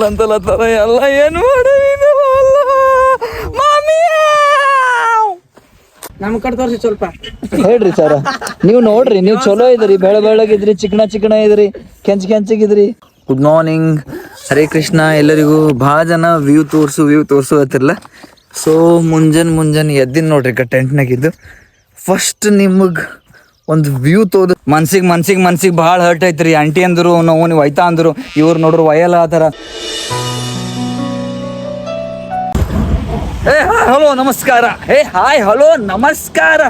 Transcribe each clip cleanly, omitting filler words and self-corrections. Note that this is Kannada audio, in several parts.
ಅಂತಲತ್ತಾರ ಎಲ್ಲ ಏನು ಮಾಡೋದು ಮಾಮಿ ನಮ್ ಕಡೆ ತೋರಿಸಿ ಸ್ವಲ್ಪ ಹೇಳ್ರಿ ಸರ್. ನೀವು ನೋಡ್ರಿ, ನೀವು ಚಲೋ ಇದ್ರಿ, ಬೆಳಗಿದ್ರಿ, ಚಿಕಣ ಇದ್ರಿ, ಕೆಂಚಿಗಿದ್ರಿ. ಗುಡ್ ಮಾರ್ನಿಂಗ್, ಹರೇ ಕೃಷ್ಣ ಎಲ್ಲರಿಗೂ. ಭಾಳ ಜನ ವ್ಯೂ ತೋರ್ಸು ಹತ್ತಿರಲ್ಲ. ಸೊ ಮುಂಜಾನೆ ಎದ್ದಿನ ನೋಡ್ರಿ ಟೆಂಟ್ನಾಗಿದ್ದು. ಫಸ್ಟ್ ನಿಮಗೆ ಒಂದು ವ್ಯೂ ತೋದು ಮನ್ಸಿಗೆ ಭಾಳ ಹರ್ಟ್ ಐತ್ರಿ. ಆಂಟಿ ಅಂದರು ನಾವು ನೀವು ಒಯ್ತಾ ಅಂದರು, ಇವ್ರು ನೋಡ್ರಿ ಒಯ್ಯಲ್ಲ ಆ ಥರ. ಹಲೋ ನಮಸ್ಕಾರ. ಹಲೋ ನಮಸ್ಕಾರ.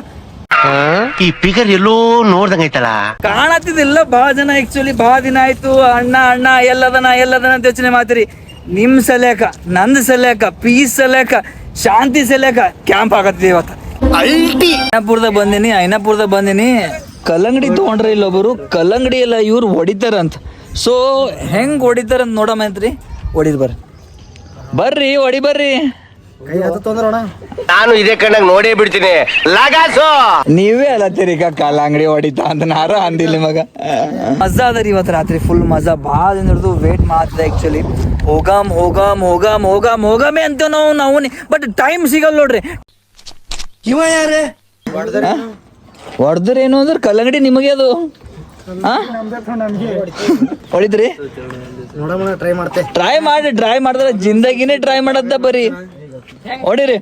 ಈ ಫಿಗರ್ ಎಲ್ಲೋ ನೋಡ್ದಂಗೈತಲ್ಲ, ಕಾಣತ್ತಿದಿಲ್ಲ. ಭಾಳ ಜನ ಆಕ್ಚುಲಿ ಭಾಳ ದಿನ ಆಯ್ತು ಅಣ್ಣ ಎಲ್ಲದನ ಅಂತ ಯೋಚನೆ ಮಾಡ್ತೀರಿ. ನಿಮ್ ಸಲ್ಯಾಕ, ನಂದ್ ಸಲ್ಯಾಕ, ಪೀಸ್ ಸಲ್ಯಾಕ, ಶಾಂತಿ ಸಲ್ಯಾಕ ಕ್ಯಾಂಪ್ ಆಗತ್ತಿದೆ ಇವತ್ತು. ಐನಾಪುರದಾಗ ಬಂದಿನಿ. ಕಲ್ಲಂಗಡಿ ತೊಗೊಂಡ್ರೆ ಇಲ್ಲೊಬ್ಬರು ಕಲ್ಲಂಗಡಿ ಎಲ್ಲ ಇವ್ರು ಹೊಡಿತಾರಂತ. ಸೊ ಹೆಂಗ್ ಹೊಡಿತಾರಂತ ನೋಡಮ್ಮಂತ್ರಿ. ಹೊಡಿದ್ ಬರ್ರಿ ಹೊಡಿ ಬರ್ರಿ. ನಾನು ಇದೇ ಕಣ್ಣಾಗ ನೋಡೇ ಬಿಡ್ತೀನಿ. ಲಗಾಸು ನೀವೇ ಅಲ್ಲತ್ತೀರಿ ಕಲ್ಲಂಗಡಿ ಹೊಡಿತಾ ಅಂತ ನಾರ ಅಂದಿಲ್ಲ ಮಗ. ಮಜಾ ಅದ ರೀ ಇವತ್ತು ರಾತ್ರಿ, ಫುಲ್ ಮಜಾ. ಭಾಳ ದಿನ ಹಿಡಿದು ವೇಟ್ ಮಾಡ್ತಿದ್ದೆ ಆಕ್ಚುಲಿ. ಹೋಗಾಮೆ ಅಂತೇವ್ ನಾವು ಬಟ್ ಟೈಮ್ ಸಿಗಲ್ಲ ನೋಡ್ರಿ. ಇವ ಯಾರೇ ಹೊಡೆದ್ರೇನು ಅಂದ್ರೆ ಕಲ್ಲಂಗಡಿ ನಿಮಗೆ ಅದು ಹೊಡಿದ್ರಿ. ಟ್ರೈ ಮಾಡಿದ್ರೆ ಜಿಂದಗಿನೇ ಟ್ರೈ ಮಾಡತ್ತ ಬರ್ರಿ. ಹೊಡಿರಿ.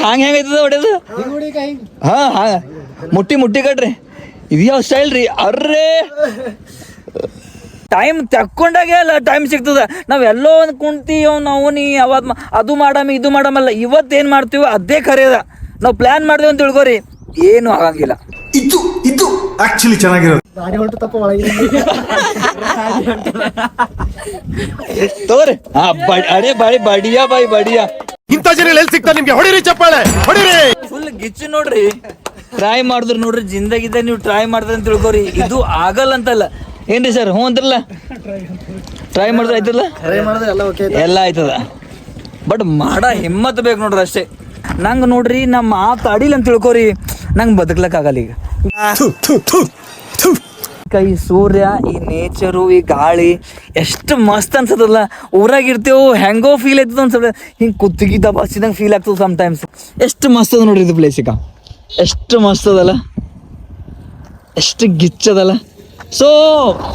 ಹೆಂಗೈತದ ಹೊಡೆದು? ಹಾ ಮುಟ್ಟಿ ಕಟ್ರಿ. ಇದು ಯಾವ ಸ್ಟೈಲ್ ರೀ? ಅರ್ರೇ ಟೈಮ್ ತಕ್ಕೊಂಡಾಗೆ ಅಲ್ಲ ಟೈಮ್ ಸಿಗ್ತದ. ನಾವೆಲ್ಲೋ ಒಂದು ಕುಂತೀವಿ ನಾವು ಅದು ಮಾಡಾಮ ಇದು ಮಾಡಾಮಲ್ಲ. ಇವತ್ತೇನು ಮಾಡ್ತೀವಿ ಅದೇ ಖರೇದ. ನಾವು ಪ್ಲಾನ್ ಮಾಡಿದ್ವಿ ಅಂತ ತಿಳ್ಕೊರಿ, ಏನು ಆಗಂಗಿಲ್ಲ. ಇದು ಆಕ್ಚುಲಿ ಚೆನ್ನಾಗಿರೋದು. ತೋರಿ ಅರೆ ಬಡಿಯಾ ಇಂಥ ಜನ ಎಲ್ಲಿ ಸಿಗ್ತಾ ನಿಮ್ಗೆ? ಹೊಡಿರಿ ಚಪ್ಪಾಳೆ, ಹೊಡಿರಿ. ಫುಲ್ ಗಿಚ್ಚು ನೋಡ್ರಿ. ಟ್ರೈ ಮಾಡಿದ್ರು ನೋಡ್ರಿ, ಜಿಂದಾಗಿದ್ದ ನೀವು ಟ್ರೈ ಮಾಡಿದ್ರೆ ಅಂತ ತಿಳ್ಕೊರಿ. ಇದು ಆಗಲ್ಲ ಅಂತಲ್ಲ ಏನ್ರಿ ಸರ್? ಹ್ಞೂ ಅಂತಿರಲ್ಲ. ಟ್ರೈ ಮಾಡಿದ್ರೆ ಆಯ್ತಲ್ಲ, ಎಲ್ಲ ಆಯ್ತದ. ಬಟ್ ಮಾಡ ಹಿಮ್ಮತ್ ಬೇಕು ನೋಡ್ರಿ ಅಷ್ಟೇ. ನಂಗೆ ನೋಡ್ರಿ ನಮ್ಮ ಮಾತು ಅಡಿಲ್ಲ ಅಂತ ತಿಳ್ಕೊರಿ, ನಂಗೆ ಬದುಕ್ಲಕ್ಕಾಗಲ್ಲ ಈಗ. ಈ ಸೂರ್ಯ, ಈ ನೇಚರು, ಈ ಗಾಳಿ ಎಷ್ಟು ಮಸ್ತ್ ಅನ್ಸತ್ತಲ್ಲ. ಊರಾಗಿರ್ತೇವೆ ಹೆಂಗೋ ಫೀಲ್ ಆಯ್ತದ ಒಂದ್ಸಲ. ಹಿಂಗೆ ಕುತ್ತಿಗೆ ದಬಾಸಿದಂಗೆ ಫೀಲ್ ಆಗ್ತದೆ ಸಮ್ಟೈಮ್ಸ್. ಎಷ್ಟು ಮಸ್ತ್ ಅದ ನೋಡ್ರಿ ಇದು ಪ್ಲೇಸ್. ಈಗ ಎಷ್ಟು ಮಸ್ತ್ ಅದಲ್ಲ, ಎಷ್ಟು ಗಿಚ್ಚದಲ್ಲ. ಸೊ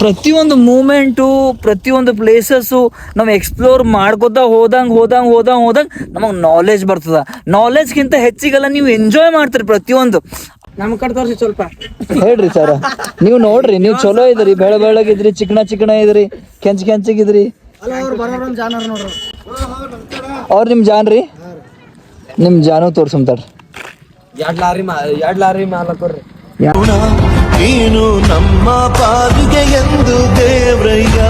ಪ್ರತಿಯೊಂದು ಮೂಮೆಂಟು, ಪ್ರತಿಯೊಂದು ಪ್ಲೇಸಸ್ಸು ನಾವು ಎಕ್ಸ್ಪ್ಲೋರ್ ಮಾಡ್ಕೋತಾ ಹೋದಂಗೆ ನಮಗೆ ನಾಲೆಜ್ ಬರ್ತದ. ನಾಲೆಜ್ಗಿಂತ ಹೆಚ್ಚಿಗೆಲ್ಲ ನೀವು ಎಂಜಾಯ್ ಮಾಡ್ತೀರಿ ಪ್ರತಿಯೊಂದು. ನಮ್ ಕಡೆ ತೋರಿಸಿ ಸ್ವಲ್ಪ ಹೇಳ್ರಿ ಸರ್. ನೀವು ನೋಡ್ರಿ, ನೀವು ಚಲೋ ಇದ್ರಿ, ಬೆಳಗಿದ್ರಿ, ಚಿಕಣ ಇದ್ರಿ, ಕೆಂಚಿಗಿದ್ರಿ. ಅವ್ರು ನಿಮ್ಮ ಜಾನ್ರಿ, ನಿಮ್ಮ ಜಾನು ತೋರ್ಸಂತಾರ್ರಿ. ಎರಡ್ ಲಾರಿ ಮಾಲಕರ್ರಿ. ನೀನು ನಮ್ಮ ಪಾದಿಗೆ ಎಂದು ದೇವ್ರಯ್ಯ.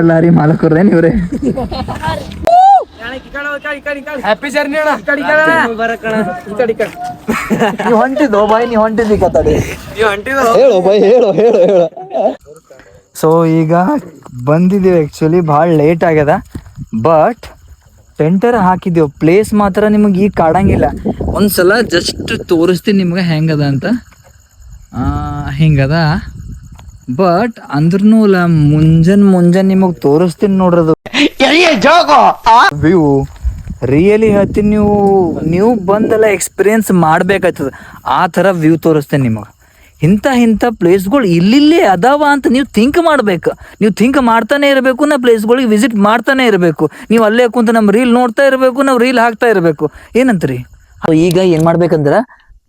ಲಾರಿ ಮಾಲಕರ್ರೆ ನೀವ್ರೆ. ಹ್ಯಾಪಿ ಜರ್ನಿ ನೀವು ಹೊಂಟಿದ್ದು ಬಾಯ್, ನೀವು ಹೊಂಟಿದ್ದಿ ಕತಾಡಿ. ಹೇಳು ಬಾಯ್, ಹೇಳು. ಸೊ ಈಗ ಬಂದಿದ್ದೀವಿ ಆ್ಯಕ್ಚುಲಿ. ಭಾಳ ಲೇಟ್ ಆಗ್ಯದ. ಬಟ್ ಟೆಂಟರ್ ಹಾಕಿದ್ದೇವೆ. ಪ್ಲೇಸ್ ಮಾತ್ರ ನಿಮಗೆ ಈಗ ಕಾಡಂಗಿಲ್ಲ. ಒಂದ್ಸಲ ಜಸ್ಟ್ ತೋರಿಸ್ತೀನಿ ನಿಮ್ಗೆ ಹೆಂಗದ ಅಂತ. ಹಿಂಗದ. ಬಟ್ ಅಂದ್ರೂ ಮುಂಜಾನೆ ನಿಮಗೆ ತೋರಿಸ್ತೀನಿ ನೋಡ್ರದು ವ್ಯೂ. ರಿಯಲಿ ಹೇಳ್ತೀನಿ, ನೀವು ಬಂದೆಲ್ಲ ಎಕ್ಸ್ಪೀರಿಯನ್ಸ್ ಮಾಡ್ಬೇಕಾಯ್ತದ. ಆ ಥರ ವ್ಯೂ ತೋರಿಸ್ತೇನೆ ನಿಮಗೆ. ಇಂಥ ಪ್ಲೇಸ್ಗಳು ಇಲ್ಲಿಲ್ಲೇ ಅದಾವ ಅಂತ ನೀವು ಥಿಂಕ್ ಮಾಡ್ಬೇಕು. ನೀವು ಥಿಂಕ್ ಮಾಡ್ತಾನೆ ಇರಬೇಕು. ನಾವು ಪ್ಲೇಸ್ಗಳಿಗೆ ವಿಸಿಟ್ ಮಾಡ್ತಾನೆ ಇರಬೇಕು. ನೀವು ಅಲ್ಲೇ ಕುಂತ ನಮ್ಮ ರೀಲ್ ನೋಡ್ತಾ ಇರಬೇಕು, ನಾವು ರೀಲ್ ಹಾಕ್ತಾ ಇರಬೇಕು. ಏನಂತೀರಿ? ಈಗ ಏನು ಮಾಡ್ಬೇಕಂದ್ರೆ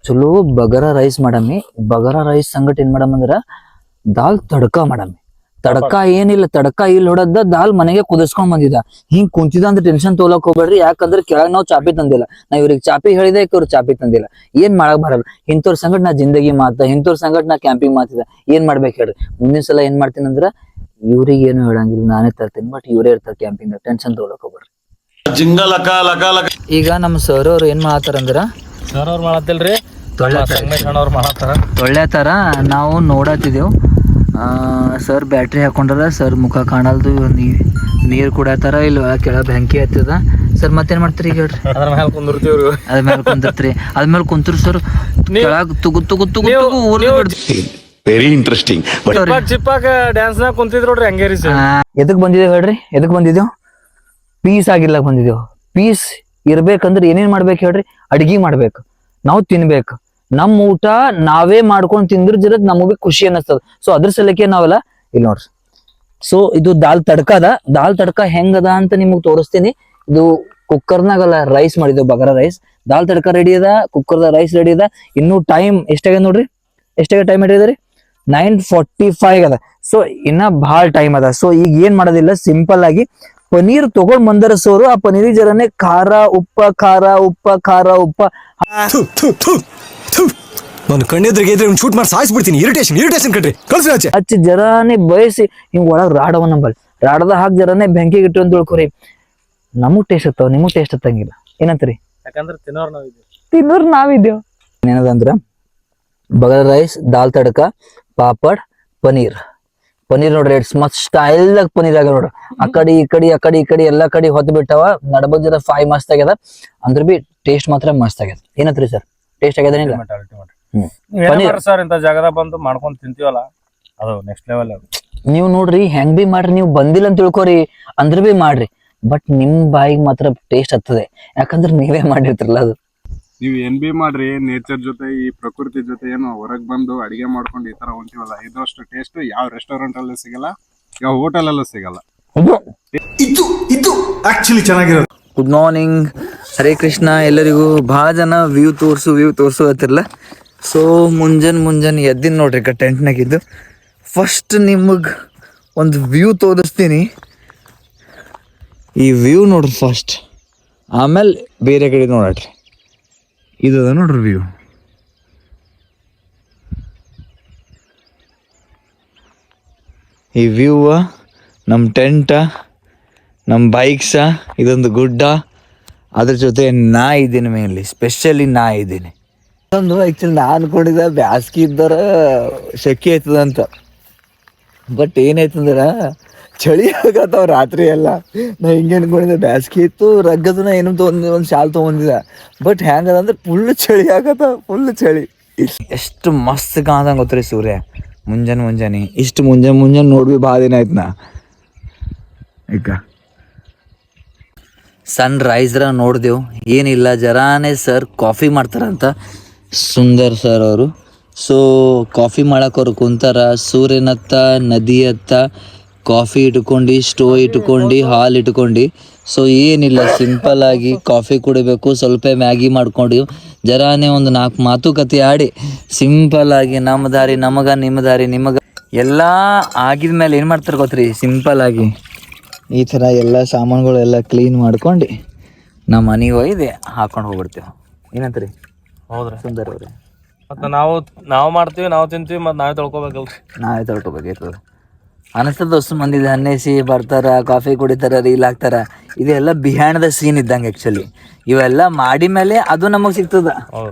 ಚಲೋ ಬಗಾರ ರೈಸ್ ಮಾಡಮ್ಮಿ. ಬಗಾರ ರೈಸ್ ಸಂಗಟ ಏನು ಮಾಡಮ್ಮಂದ್ರೆ ದಾಲ್ ತಡ್ಕ ಮಾಡಮ್ಮಿ. ತಡ್ಕ ಏನಿಲ್ಲ, ತಡ್ಕ ಇಲ್ಲಿ ಹೊಡದ ದಾಲ್ ಮನೆಗೆ ಕುದಿಸ್ಕೊಂಡ್ ಬಂದಿದ್ದ. ಹಿಂಗ್ ಕುಂತಿದ ಅಂದ್ರೆ ಟೆನ್ಷನ್ ತೊಗೊಳಕ್ ಹೋಗ್ಬೇಡ್ರಿ. ಯಾಕಂದ್ರೆ ಕೆಳಗ್ ನಾವು ಚಾಪಿ ತಂದಿಲ್ಲ. ನಾ ಇವ್ರಿಗೆ ಚಾಪಿ ಹೇಳಿದೆ, ಇವ್ರು ಚಾಪಿ ತಂದಿಲ್ಲ. ಏನ್ ಮಾಡಕ್ ಬರಲ್ಲ. ಇಂಥವ್ರ ಸಂಗಟ ನಾ ಜಿಂದಗಿ ಮಾತ, ಇಂಥವ್ರ ಸಂಗಟ ನಾ ಕ್ಯಾಂಪಿಂಗ್ ಮಾತಿದ. ಏನ್ ಮಾಡ್ಬೇಕು ಹೇಳ್ರಿ? ಮುಂದಿನ ಸಲ ಏನ್ ಮಾಡ್ತೀನಿ ಅಂದ್ರ ಇವ್ರಿಗೆ ಏನು ಹೇಳಂಗಿಲ್ಲ, ನಾನೇ ತರ್ತೀನಿ. ಬಟ್ ಇವರೇ ಇರ್ತಾರೆ ಕ್ಯಾಂಪಿಂಗ್. ಟೆನ್ಷನ್ ತೊಗೊಳಕ್ ಹೋಗ್ಬೇಡ್ರಿ. ಈಗ ನಮ್ಮ ಸರ್ ಅವ್ರು ಏನ್ ಮಾಡತ್ತಾರಂದ್ರ, ಸರ್ ಅವ್ರು ಮಾಡತ್ತಿಲ್ರಿ, ಒಳ್ಳೆ ತರ ನಾವು ನೋಡತ್ತಿದ್ದೆವು. ಸರ್ ಬ್ಯಾಟ್ರಿ ಹಾಕೊಂಡ್ರ, ಸರ್ ಮುಖ ಕಾಣಲ್ದು, ನೀರು ಕುಡತ್ತಾರ, ಇಲ್ಲಿ ಕೆಳಗೆ ಬೆಂಕಿ ಹತ್ತದ. ಸರ್ ಮತ್ತೇನ್ ಮಾಡ್ತೀರಿ ಈಗ ಹೇಳ್ರಿ? ಅದ್ರ ಮೇಲೆ ಕುಂದಿರ್ತೀವಿ. ಅದ್ಮೇಲೆ ಕುಂತಿರ್ತೀರಿ. ಅದ್ಮೇಲೆ ಕುಂತಿರ್ ಸರ್ ಕೆಳಗೆ ತುಗು ಊರ್ ವೆರಿ ಇಂಟ್ರೆಸ್ಟಿಂಗ್ ಬಟ್ ಚಿಪ್ಪಾಗ ಡ್ಯಾನ್ಸ್ ನಾಗ ಕುಂತಿದ್ರು ನೋಡ್ರಿ ಹಂಗೆ ರೀ ಸರ್. ಎದಕ್ ಬಂದಿದ್ದೇವೆ ಹೇಳ್ರಿ, ಎದಕ್ ಬಂದಿದ್ದೇವ್? ಪೀಸ್ ಆಗಿರ್ಲಕ್ ಬಂದಿದ್ದೇವ್. ಪೀಸ್ ಇರ್ಬೇಕಂದ್ರೆ ಏನೇನ್ ಮಾಡ್ಬೇಕು ಹೇಳ್ರಿ? ಅಡ್ಗಿ ಮಾಡ್ಬೇಕು, ನಾವು ತಿನ್ಬೇಕು. ನಮ್ ಊಟ ನಾವೇ ಮಾಡ್ಕೊಂಡ್ ತಿಂದ್ರ ಜರ ನಮಗ್ ಖುಷಿ ಅನ್ನಿಸ್ತದ. ಸೊ ಅದ್ರ ಸಲಕ್ಕೆ ನಾವೆಲ್ಲ ಇಲ್ಲಿ ನೋಡ್ರಿ. ಸೊ ಇದು ದಾಲ್ ತಡ್ಕ ಅದ. ದಾಲ್ ತಡ್ಕ ಹೆಂಗದ ಅಂತ ನಿಮಗ್ ತೋರಿಸ್ತೀನಿ. ಇದು ಕುಕ್ಕರ್ನಾಗಲ್ಲ ರೈಸ್ ಮಾಡಿದ್ದೇವೆ, ಬಗಾರ ರೈಸ್. ದಾಲ್ ತಡ್ಕ ರೆಡಿ ಅದ, ಕುಕ್ಕರ್ದ ರೈಸ್ ರೆಡಿ ಅದ. ಇನ್ನು ಟೈಮ್ ಎಷ್ಟಾಗ್ಯದ ನೋಡ್ರಿ, ಎಷ್ಟಾಗ ಟೈಮ್ ಇಟ್ಟಿದ್ರಿ? 9:45 ಅದ. ಸೊ ಇನ್ನ ಭಾಳ ಟೈಮ್ ಅದ. ಸೊ ಈಗ ಏನ್ ಮಾಡೋದಿಲ್ಲ, ಸಿಂಪಲ್ ಆಗಿ ಪನೀರ್ ತಗೊಂಡ್ ಬಂದರ ಸೋರು. ಆ ಪನೀರ್ ಜರನೆ ಖಾರ ಉಪ್ಪ ನಾನು ಕಣ್ಣೆದ್ರಿಗೆ ಇದ್ರೆ ಶೂಟ್ ಮಾಡಿ ಸಾಯಿಸ್ಬಿಡ್ತೀನಿ. ಇರಿಟೇಷನ್ ಕಟ್ರಿ ಕಳ್ಸಿ ಆಚೆ. ಹಚ್ಚಿ ಜರಾನೆ ಬಯಸಿ ಹಿಂಗ್ ಒಳಗ್ ರಾಡವ ನಂಬಲ್ ರಾಡದ ಹಾಕಿ ಜರಾನೆ ಬೆಂಕಿಗೆ ಇಟ್ಟು ಅಂತ ತಿಳ್ಕೊರಿ. ನಮಗ್ ಟೇಸ್ಟ್ ಹತ್ತಾವ, ನಿಮಗ್ ಟೇಸ್ಟ್ ಹತ್ತಂಗಿಲ್ಲ. ಏನಂತೀರಿ? ಯಾಕಂದ್ರೆ ತಿನ್ನೋರ್ ನಾವಿದ್ದೀವಿ. ತಿನ್ನೋರ್ ನಾವಿದ್ದೇವ್. ಏನದಂದ್ರ ಬಗರ್ ರೈಸ್, ದಾಲ್ ತಡ್ಕ, ಪಾಪಡ್, ಪನೀರ್ ನೋಡ್ರಿ. ಇಟ್ಸ್ ಮಸ್ತ್ ಸ್ಟೈಲ್ ಆಗ ಪನೀರ್ ಆಗ ನೋಡ್ರಿ. ಆ ಕಡೆ ಈ ಕಡೆ ಎಲ್ಲಾ ಕಡೆ ಹೊತ್ತು ಬಿಟ್ಟವ. ನಡಬಗ್ ಜರ ಫ್ರೈ ಮಸ್ತ್ ಆಗ್ಯದ. ಅಂದ್ರ ಬಿ ಟೇಸ್ಟ್ ಮಾತ್ರ ಮಸ್ತ್ ಆಗ್ಯದ. ಏನಂತ್ರಿ ಸರ್, ಟೇಸ್ಟ್ ಆಗ್ಯದೇನಿಲ್ಲ? ಸರ್ ಇಂತ ಜಾಗದಾಗ ಬಂದು ಮಾಡ್ಕೊಂಡ್ ತಿಂತೀವಲ್ಲ, ಅದು ನೆಕ್ಸ್ಟ್ ಲೆವೆಲ್. ನೀವು ನೋಡ್ರಿ ಹೆಂಗ್ ಬಿ ಮಾಡ್ರಿ, ನೀವು ಬಂದಿಲ್ಲ ಅಂತ ತಿಳ್ಕೊರಿ, ಅಂದ್ರ ಬಿ ಮಾಡ್ರಿ. ಬಟ್ ನಿಮ್ ಬಾಯಿಗೆ ಮಾತ್ರ ಟೇಸ್ಟ್ ಹತ್ತದೆ, ಯಾಕಂದ್ರೆ ನೀವೇ ಮಾಡಿರ್ತಿರಲ್ಲ. ಅದು ನೀವ್ ಏನ್ ಬಿ ಮಾಡ್ರಿ, ನೇಚರ್ ಜೊತೆ ಈ ಪ್ರಕೃತಿ ಜೊತೆ ಏನು ಹೊರಗ್ ಬಂದು ಅಡಿಗೆ ಮಾಡ್ಕೊಂಡು ಈ ತರ ಹೊಂತೀವಲ್ಲ, ಇದಷ್ಟು ಟೇಸ್ಟ್ ಯಾವ ರೆಸ್ಟೋರೆಂಟ್ ಅಲ್ಲೂ ಸಿಗಲ್ಲ, ಯಾವ ಹೋಟೆಲ್ ಅಲ್ಲೂ ಸಿಗಲ್ಲ. ಇದು ಆಕ್ಚುಲಿ ಚೆನ್ನಾಗಿರೋದು. ಗುಡ್ ಮಾರ್ನಿಂಗ್, ಹರೇ ಕೃಷ್ಣ ಎಲ್ಲರಿಗೂ. ಭಾಳ ಜನ ವ್ಯೂ ತೋರ್ಸು ಹತ್ತಿರಲ್ಲ. ಸೊ ಮುಂಜಾನೆ ಎದ್ದಿನ ನೋಡ್ರಿ ಟೆಂಟ್ನಾಗಿದ್ದು. ಫಸ್ಟ್ ನಿಮಗೆ ಒಂದು ವ್ಯೂ ತೋರಿಸ್ತೀನಿ. ಈ ವ್ಯೂ ನೋಡ್ರಿ ಫಸ್ಟ್, ಆಮೇಲೆ ಬೇರೆ ಕಡೆ ನೋಡ್ರಿ. ಇದು ನೋಡ್ರಿ ವ್ಯೂ. ಈ ವ್ಯೂ ನಮ್ಮ ಟೆಂಟ, ನಮ್ಮ ಬೈಕ್ಸ, ಇದೊಂದು ಗುಡ್ಡ, ಅದ್ರ ಜೊತೆ ನಾ ಇದ್ದೀನಿ. ಮೇನ್ಲಿ ಸ್ಪೆಷಲಿ ನಾ ಇದ್ದೀನಿ. ಒಂದು ಆ್ಯಕ್ಚುಲಿ ನಾ ಅನ್ಕೊಂಡಿದ್ದೆ ಬ್ಯಾಸ್ಗಿ ಇದ್ದಾರ ಶೆಕೆ ಆಯ್ತದಂತ. ಬಟ್ ಏನಾಯ್ತಂದ್ರೆ ಚಳಿ ಆಗತ್ತವ ರಾತ್ರಿ ಎಲ್ಲ. ನಾ ಹಿಂಗೆ ಅನ್ಕೊಂಡಿದ್ದೆ ಬ್ಯಾಸ್ಗಿ ಇತ್ತು, ರಗ್ಗದನ ಏನೋ ಒಂದು ಶಾಲ್ ತೊಗೊಂಡಿದ್ದೆ. ಬಟ್ ಹೆಂಗದ ಅಂದ್ರೆ ಫುಲ್ ಚಳಿ ಆಗತ್ತ, ಫುಲ್ ಚಳಿ. ಎಷ್ಟು ಮಸ್ತ್ ಕಾಣ್ದಂಗೆ ಗೊತ್ತ್ರಿ ಸೂರ್ಯ ಮುಂಜಾನೆ. ಇಷ್ಟು ಮುಂಜಾನೆ ನೋಡ್ವಿ ಭಾಳ ದಿನ ಆಯ್ತು. ನಾ ಈಗ ಸನ್ ರೈಸ್ರ ನೋಡ್ದೆವು. ಏನಿಲ್ಲ, ಜರಾನೆ ಸರ್ ಕಾಫಿ ಮಾಡ್ತಾರಂತ, ಸುಂದರ್ ಸರ್ ಅವರು. ಸೊ ಕಾಫಿ ಮಾಡಕ್ಕೆ ಅವ್ರು ಕುಂತಾರ. ಸೂರ್ಯನತ್ತ, ನದಿ ಹತ್ತ, ಕಾಫಿ ಇಟ್ಕೊಂಡು, ಸ್ಟೋವ್ ಇಟ್ಕೊಂಡು, ಹಾಲು ಇಟ್ಕೊಂಡು. ಸೊ ಏನಿಲ್ಲ, ಸಿಂಪಲ್ ಆಗಿ ಕಾಫಿ ಕುಡಿಬೇಕು, ಸ್ವಲ್ಪ ಮ್ಯಾಗಿ ಮಾಡ್ಕೊಂಡು ಜರಾನೆ ಒಂದು 4 ಮಾತುಕತೆ ಆಡಿ ಸಿಂಪಲ್ ಆಗಿ ನಮ್ಮ ದಾರಿ ನಮಗ, ನಿಮ್ಮ ದಾರಿ ನಿಮಗ ಎಲ್ಲ ಆಗಿದ್ಮೇಲೆ ಏನು ಮಾಡ್ತಾರೆ ಗೊತ್ತ್ರಿ? ಸಿಂಪಲ್ ಆಗಿ ಈ ಥರ ಎಲ್ಲ ಸಾಮಾನುಗಳೆಲ್ಲ ಕ್ಲೀನ್ ಮಾಡ್ಕೊಂಡು ನಮ್ಮ ಮನೆಗೆ ಒಯ್ದು ಹಾಕೊಂಡು ಹೋಗ್ಬಿಡ್ತೇವೆ. ಏನಂತೀರಿ? ಹೌದ್ರಿ ಸುಂದರ್ ಅವ್ರೆ. ಮತ್ತೆ ನಾವು ಮಾಡ್ತೀವಿ, ನಾವು ತಿಂತೀವಿ, ಮತ್ತೆ ನಾವೇ ತೊಳ್ಕೊಬೇಕಲ್ರಿ. ನಾವೇ ತೊಳ್ಕೊಬೇಕಿರ್ತದೆ ಅನಿಸ್ತದ. ಅಷ್ಟು ಮಂದಿ ಅನ್ನಿಸಿ ಬರ್ತಾರ, ಕಾಫಿ ಕುಡಿತಾರ, ರೀಲ್ ಹಾಕ್ತಾರ. ಇದೆಲ್ಲ ಬಿಹೈಂಡ್ ದ ಸೀನ್ ಇದ್ದಂಗೆ ಆ್ಯಕ್ಚುಲಿ. ಇವೆಲ್ಲ ಮಾಡಿ ಮೇಲೆ ಅದು ನಮಗೆ ಸಿಗ್ತದ,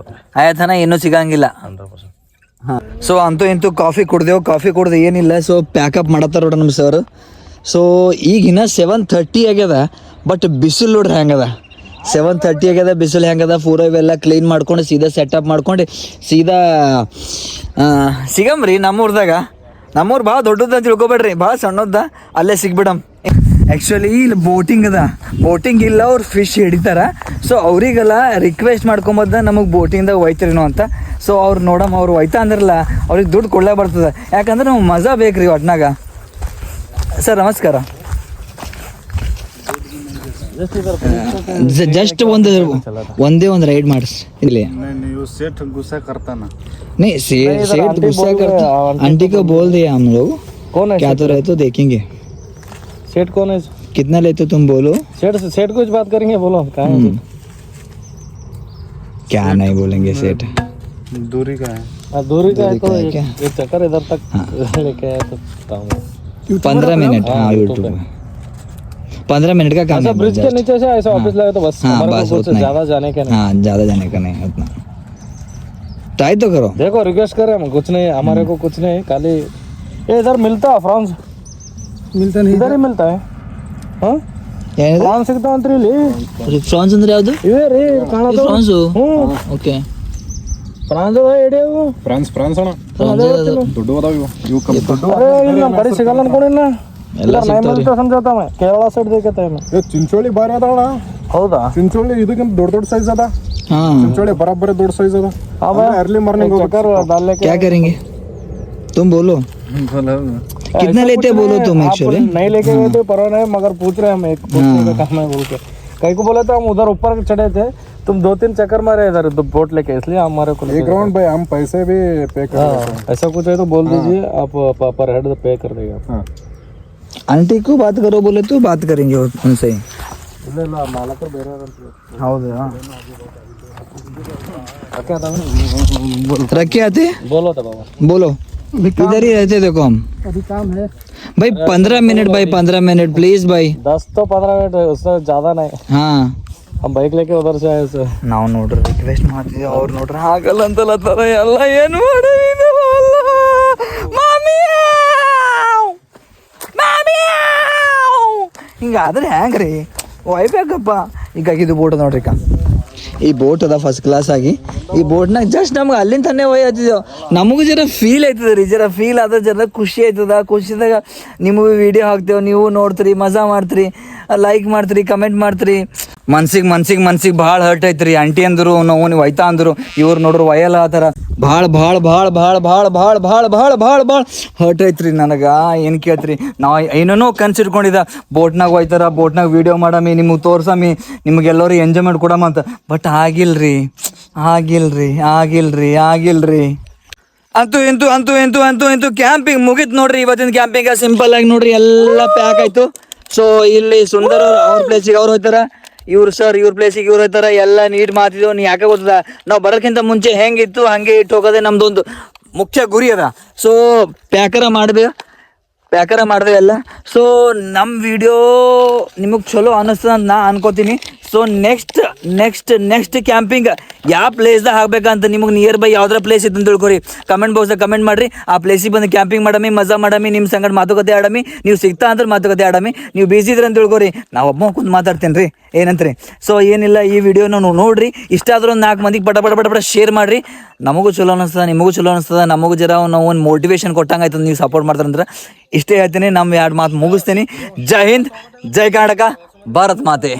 ಆಯತನ ಇನ್ನೂ ಸಿಗಂಗಿಲ್ಲ. 100%. ಹಾಂ. ಸೊ ಅಂತೂ ಇಂತೂ ಕಾಫಿ ಕುಡ್ದು ಏನಿಲ್ಲ. ಸೊ ಪ್ಯಾಕಪ್ ಮಾಡತ್ತಾರ ನೋಡ್ರಿ ನಮ್ಮ ಸರ್. ಸೊ ಈಗಿನ 7:30 ಆಗ್ಯದ. ಬಟ್ ಬಿಸಿಲು ನೋಡ್ರಿ ಹೆಂಗದ. 7:30 ಆಗ್ಯದ, ಬಿಸಿಲು ಹೆಂಗದ. ಪೂರ ಇವೆಲ್ಲ ಕ್ಲೀನ್ ಮಾಡ್ಕೊಂಡು ಸೀದಾ ಸೆಟಪ್ ಮಾಡ್ಕೊಂಡು ಸೀದಾ ಸಿಗಮ್ರಿ ನಮ್ಮೂರ್ದಾಗ. ನಮ್ಮೂರು ಭಾಳ ದೊಡ್ಡದ ಅಂತ ತಿಳ್ಕೊಬೇಡ್ರಿ, ಭಾಳ ಸಣ್ಣದ. ಅಲ್ಲೇ ಸಿಗ್ಬಿಡಮ್. ಆ್ಯಕ್ಚುಲಿ ಇಲ್ಲಿ ಬೋಟಿಂಗ್ ಅದ. ಬೋಟಿಂಗ್ ಇಲ್ಲ, ಅವ್ರು ಫಿಶ್ ಹಿಡಿತಾರ. ಸೊ ಅವರಿಗೆಲ್ಲ ರಿಕ್ವೆಸ್ಟ್ ಮಾಡ್ಕೊಂಬದ್ದ ನಮಗೆ ಬೋಟಿಂಗ್ದಾಗ ಒಯ್ತಿರೇನೋ ಅಂತ. ಸೊ ಅವ್ರು ನೋಡಮ್ಮ, ಅವ್ರು ಒಯ್ತಾ ಅಂದ್ರಲ್ಲ, ಅವ್ರಿಗೆ ದುಡ್ಡು ಕೊಡ್ಲೇ ಬರ್ತದೆ. ಯಾಕಂದ್ರೆ ನಾವು ಮಜಾ ಬೇಕ್ರಿ ಒಟ್ನಾಗ. ಸರ್ ನಮಸ್ಕಾರ. ಜಸ್ಟ್ ಒಂದೇ ಒಂದು ರೈಡ್ ಮಾಡಿಸ್ ಇಲ್ಲಿ. ನೀವು ಸೇಟ್ ಗುಸ್ಸಾ ಕರ್ತಾನ नहीं सेठ गुस्सा करता, आंटी को बोल दिया हम लोग. कौन है क्या तो रहे तो देखेंगे. सेठ कौन है? कितना लेते तुम बोलो. सेठ कुछ बात करेंगे, बोलो कहाँ है? क्या नहीं बोलेंगे सेठ. दूरी का है. दूरी का है तो क्या? एक चक्कर इधर तक लेके आया तो काम है. 15 मिनट. हाँ यूट्यूब 15 मिनट का काम है. ब्रिज के नीचे से ऐसा ऑफिस लगा तो बस. हाँ, हमारे बस को कुछ उतना ही. ज्यादा जाने का नहीं. हाँ ज़्यादा जाने का नहीं उतना. ट्राई तो करो. देखो रिक्वेस्ट कर रहे हम, कुछ नहीं हमारे को, कुछ नहीं. खाली ये इधर मिलता है फ्रांस, मिलता नहीं, इधर ही मिलता है. हाँ ಫ್ರಾನ್ಸ್ ಸಿಗ್ತಾವಂತ್ರಿ ಇಲ್ಲಿ. ಫ್ರಾನ್ಸ್ ಅಂದ್ರೆ ಯಾವುದು? ಇವೇ ರೀ ಕಾಣೋದು. ಫ್ರಾನ್ಸು. ಓಕೆ. ಫ್ರಾನ್ಸ್ ಅದ ಎಡೆ ಅವು ಫ್ರಾನ್ಸ್ ಅಣ್ಣ ದೊಡ್ಡ ಅದಾವ ಇವು ನಮ್ಮ ಕಡೆ ಸಿಗಲ್ಲ ಅನ್ಕೊಂಡಿನ ಸಮझाता मैं केरला साइड देखता है मैं ಚಿಂಚೋಳಿ ಬಾರಿ ಅದಾವಣ. ಹೌದಾ ಚಿಂಚೋಳಿ ಇದಕ್ಕಿಂತ ದೊಡ್ಡ ಸೈಜ್ ಅದ. ಚಿಂಚೋಳಿ ಬರಾಬರಿ ದೊಡ್ಡ ಸೈಜ್ ಅದ. अर्ली मॉर्निंग डालने क्या करेंगे तुम बोलो कितना लेते बोलो तुम एक्चुअली नहीं लेके गए थे पर नहीं मगर पूछ रहे हम एक पूछने का काम है बोल के कहीं को बोला था हम उधर ऊपर चढ़े थे तुम 2-3 चक्कर मारे इधर बोट लेके इसलिए हमारे को एक राउंड भाई हम पैसे भी पे कर ऐसा कुछ है तो बोल दीजिए आप पर हेड पे कर देगा. आंटी को बात करो बोले तो बात करेंगे उनसे. ಇಲ್ಲ ಇಲ್ಲ ಮಾಲಕರು ಬೇರೆ ಹೌದಾ रखे आते बोलो तो बाबा बोलो इधर ही रहते देखो हम अभी काम है भाई 15 मिनट भाई 15 मिनट प्लीज भाई 10 तो 15 मिनट उससे ज्यादा नहीं. हाँ हम बाइक लेके उधर से आए सर ನಾವು ನೋಡ್ರಿ ರಿಕ್ವೆಸ್ಟ್ ಮಾಡ್ತಿದ್ವಿ ಅವ್ರು ನೋಡ್ರಿ ಹಾಗಲ್ಲ ಅಂತಲತ್ತಾರ ಎಲ್ಲ ಏನು ಮಾಡಿದ ಹಿಂಗಾದ್ರೆ ಹೆಂಗ್ರಿ ಒಯ್ಬೇಕಪ್ಪ. ಈಗ ಇದು ಬೋಟ್ ನೋಡ್ರಿ ಈ ಬೋಟ್ ಅದ ಫಸ್ಟ್ ಕ್ಲಾಸ್ ಆಗಿ ಈ ಬೋಟ್ನಾಗ ಜಸ್ಟ್ ನಮ್ಗೆ ಅಲ್ಲಿಂದ ತಾನೇ ಒಯ್ಯತ್ತಿದ್ದೆವು. ನಮಗೂ ಜರ ಫೀಲ್ ಆಯ್ತದ ರೀ, ಜರ ಫೀಲ್ ಆದ ಜರ ಖುಷಿ ಆಯ್ತದ. ಖುಷಿದಾಗ ನಿಮಗೂ ವಿಡಿಯೋ ಹಾಕ್ತೇವೆ, ನೀವು ನೋಡ್ತೀರಿ, ಮಜಾ ಮಾಡ್ತೀರಿ, ಲೈಕ್ ಮಾಡ್ತೀರಿ, ಕಮೆಂಟ್ ಮಾಡ್ತೀರಿ. ಮನ್ಸಿಗೆ ಭಾಳ ಹರ್ಟ್ ಐತ್ರಿ. ಆಂಟಿ ಅಂದರು ನಾವು ನೀವು ಒಯ್ತಾ ಅಂದರು, ಇವ್ರು ನೋಡ್ರಿ ಒಯ್ಯಲ್ಲ ಆ ಥರ ಭಾಳ ಭಾಳ ಭಾಳ ಭಾಳ ಭಾಳ ಭಾಳ ಭಾಳ ಭಾಳ ಭಾಳ ಭಾಳ ಹರ್ಟ್ ಐತ್ರಿ ನನಗೆ. ಏನು ಕೇಳ್ತೀರಿ, ನಾವು ಏನೇನೋ ಕನ್ಸಿಟ್ಕೊಂಡಿದ್ದ ಬೋಟ್ನಾಗ ಒಯ್ತಾರ, ಬೋಟ್ನಾಗ ವೀಡಿಯೋ ಮಾಡಮಿ, ನಿಮಗೆ ತೋರ್ಸಮಿ, ನಿಮಗೆಲ್ಲರೂ ಎಂಜಾಯ್ಮೆಂಟ್ ಕೊಡಮ ಅಂತ. ಬಟ್ ಆಗಿಲ್ರಿ. ಅಂತೂ ಕ್ಯಾಂಪಿಂಗ್ ಮುಗೀತು ನೋಡ್ರಿ. ಇವತ್ತಿನ ಕ್ಯಾಂಪಿಂಗ್ ಸಿಂಪಲ್ ಆಗಿ ನೋಡ್ರಿ ಎಲ್ಲ ಪ್ಯಾಕ್ ಆಯ್ತು. ಸೊ ಇಲ್ಲಿ ಸುಂದರ್ ಅವ್ರ ಪ್ಲೇಸಿಗೆ ಅವ್ರು ಹೋಗ್ತಾರ, ಇವ್ರು ಸರ್ ಇವ್ರ ಪ್ಲೇಸಿಗೆ ಇವ್ರು ಹೋಗ್ತಾರ. ಎಲ್ಲ ನೀಟ್ ಮಾತಿದ್ದೆವು. ನೀ ಯಾಕೆ ಗೊತ್ತದ, ನಾವು ಬರೋಕ್ಕಿಂತ ಮುಂಚೆ ಹೆಂಗಿತ್ತು ಹಂಗೆ ಇಟ್ಟು ಹೋಗೋದೇ ನಮ್ದೊಂದು ಮುಖ್ಯ ಗುರಿ ಅದ. ಸೊ ಪ್ಯಾಕರ ಮಾಡಿದೆ ಎಲ್ಲ. ಸೊ ನಮ್ಮ ವಿಡಿಯೋ ನಿಮಗೆ ಚಲೋ ಅನ್ನಿಸ್ತದ ಅಂತ ನಾ ಅನ್ಕೋತೀನಿ. ಸೊ ನೆಕ್ಸ್ಟ್ ಕ್ಯಾಂಪಿಂಗ್ ಯಾವ ಪ್ಲೇಸ್ದಾಗ ಹಾಕ್ಬೇಕಂತ ನಿಮಗೆ ನಿಯರ್ ಬೈ ಯಾವ್ದಾರ ಪ್ಲೇಸ್ ಇತ್ತು ಅಂತ ತಿಳ್ಕೊರಿ. ಕಮೆಂಟ್ ಬಾಕ್ಸ್ದಾಗ ಕಮೆಂಟ್ ಮಾಡಿರಿ. ಆ ಪ್ಲೇಸಿಗೆ ಬಂದು ಕ್ಯಾಂಪಿಂಗ್ ಮಾಡಮಿ, ಮಜಾ ಮಾಡಮಿ, ನಿಮ್ಮ ಸಂಗಡ ಮಾತುಕತೆ ಆಡಮಿ. ನೀವು ಸಿಗ್ತಾ ಅಂದ್ರೆ ಮಾತುಕತೆ ಆಡಮಿ, ನೀವು ಬಿಸಿ ಇದ್ರೆ ಅಂತ ತಿಳ್ಕೊರಿ. ನಾವು ಒಬ್ಬ ಕುಂತು ಮಾತಾಡ್ತೇನೆ ರೀ, ಏನಂತ್ರಿ. ಸೊ ಏನಿಲ್ಲ, ಈ ವಿಡಿಯೋನ ನೋಡ್ರಿ. ಇಷ್ಟ ಆದ್ರೂ ಒಂದು 4 ಮಂದಿಗೆ ಪಟ ಶೇರ್ ಮಾಡಿರಿ. ನಮಗೂ ಚಲೋ ಅನಿಸ್ತದ, ನಿಮಗೂ ಚಲೋ ಅನಿಸ್ತದ. ನಮಗೂ ಜರ ನಾವು ಒಂದು ಮೋಟಿವೇಶನ್ ಕೊಟ್ಟಂಗೆ ಆಯ್ತದ ನೀವು ಸಪೋರ್ಟ್ ಮಾಡ್ತಾರಂದ್ರೆ. ಇಷ್ಟೇ ಹೇಳ್ತೀನಿ, ನಮ್ಮ 2 ಮಾತು ಮುಗಿಸ್ತೀನಿ. ಜೈ ಹಿಂದ್, ಜೈ ಕರ್ನಾಟಕ, ಭಾರತ್ ಮಾತೆ.